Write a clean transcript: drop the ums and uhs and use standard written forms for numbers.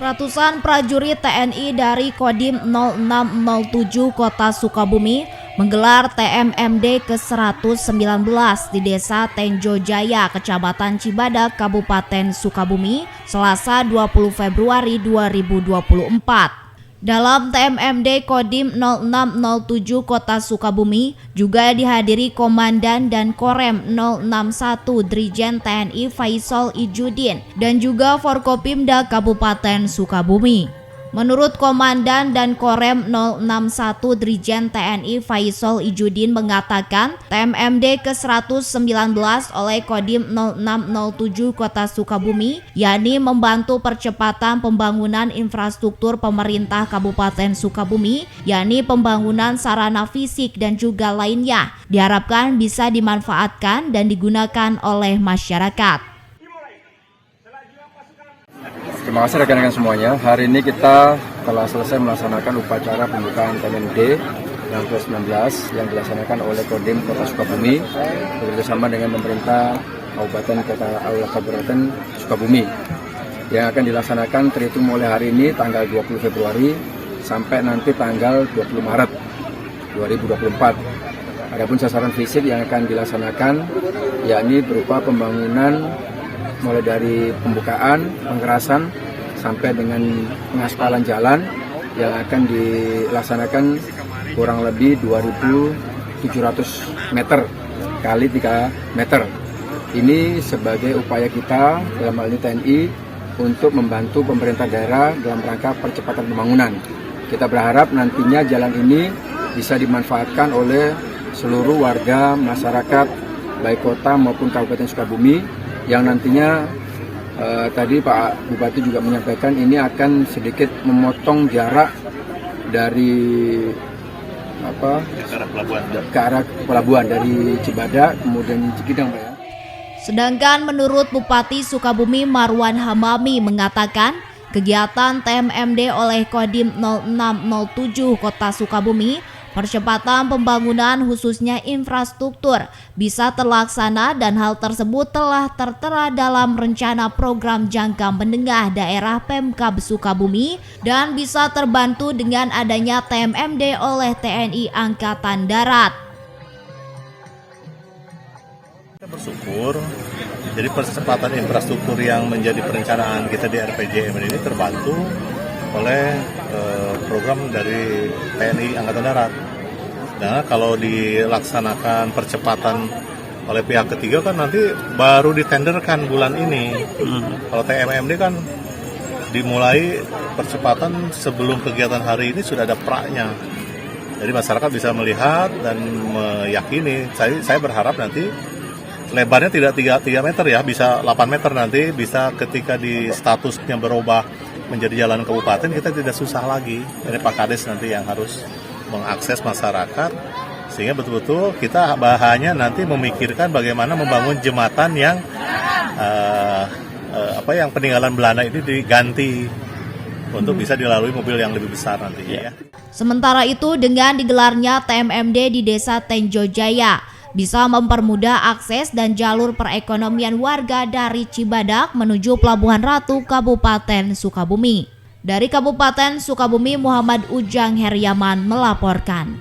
Ratusan prajurit TNI dari Kodim 0607 Kota Sukabumi menggelar TMMD ke-119 di Desa Tenjo Jaya, Kecamatan Cibadak, Kabupaten Sukabumi, Selasa 20 Februari 2024. Dalam TMMD Kodim 0607 Kota Sukabumi juga dihadiri Komandan dan Korem 061 Drijen TNI Faisal Ijudin dan juga Forkopimda Kabupaten Sukabumi. Menurut Komandan dan Korem 061 Drijen TNI Faisal Ijudin mengatakan TMMD ke-119 oleh Kodim 0607 Kota Sukabumi yakni membantu percepatan pembangunan infrastruktur pemerintah Kabupaten Sukabumi yakni pembangunan sarana fisik dan juga lainnya diharapkan bisa dimanfaatkan dan digunakan oleh masyarakat. Terima kasih rekan-rekan semuanya. Hari ini kita telah selesai melaksanakan upacara pembukaan TMMD yang ke-19 yang dilaksanakan oleh Kodim Kota Sukabumi bekerjasama dengan pemerintah Kabupaten Sukabumi yang akan dilaksanakan terhitung mulai hari ini tanggal 20 Februari sampai nanti tanggal 20 Maret 2024. Adapun sasaran fisik yang akan dilaksanakan yakni berupa pembangunan mulai dari pembukaan, pengerasan, sampai dengan pengaspalan jalan yang akan dilaksanakan kurang lebih 2.700 meter kali 3 meter. Ini sebagai upaya kita dalam hal ini TNI untuk membantu pemerintah daerah dalam rangka percepatan pembangunan. Kita berharap nantinya jalan ini bisa dimanfaatkan oleh seluruh warga masyarakat baik kota maupun Kabupaten Sukabumi yang nantinya tadi Pak Bupati juga menyampaikan ini akan sedikit memotong jarak dari ke arah pelabuhan dari Cibadak kemudian Cikidang, Pak ya. Sedangkan menurut Bupati Sukabumi Marwan Hamami mengatakan kegiatan TMMD oleh Kodim 0607 Kota Sukabumi percepatan pembangunan khususnya infrastruktur bisa terlaksana dan hal tersebut telah tertera dalam rencana program jangka menengah daerah Pemkab Sukabumi dan bisa terbantu dengan adanya TMMD oleh TNI Angkatan Darat. Kita bersyukur jadi percepatan infrastruktur yang menjadi perencanaan kita di RPJM ini terbantu oleh program dari TNI Angkatan Darat. Nah, kalau dilaksanakan percepatan oleh pihak ketiga kan nanti baru ditenderkan bulan ini. Kalau TMMD kan dimulai percepatan sebelum kegiatan hari ini sudah ada praknya. Jadi masyarakat bisa melihat dan meyakini. Saya berharap nanti lebarnya tidak 3 meter ya, bisa 8 meter nanti, bisa ketika di statusnya berubah menjadi jalan kabupaten kita tidak susah lagi. Ini Pak Kades nanti yang harus mengakses masyarakat sehingga betul-betul kita bahannya nanti memikirkan bagaimana membangun jembatan yang yang peninggalan Belanda ini diganti untuk bisa dilalui mobil yang lebih besar nantinya ya. Sementara itu dengan digelarnya TMMD di Desa Tenjo Jaya bisa mempermudah akses dan jalur perekonomian warga dari Cibadak menuju Pelabuhan Ratu Kabupaten Sukabumi. Dari Kabupaten Sukabumi, Muhammad Ujang Heriaman melaporkan.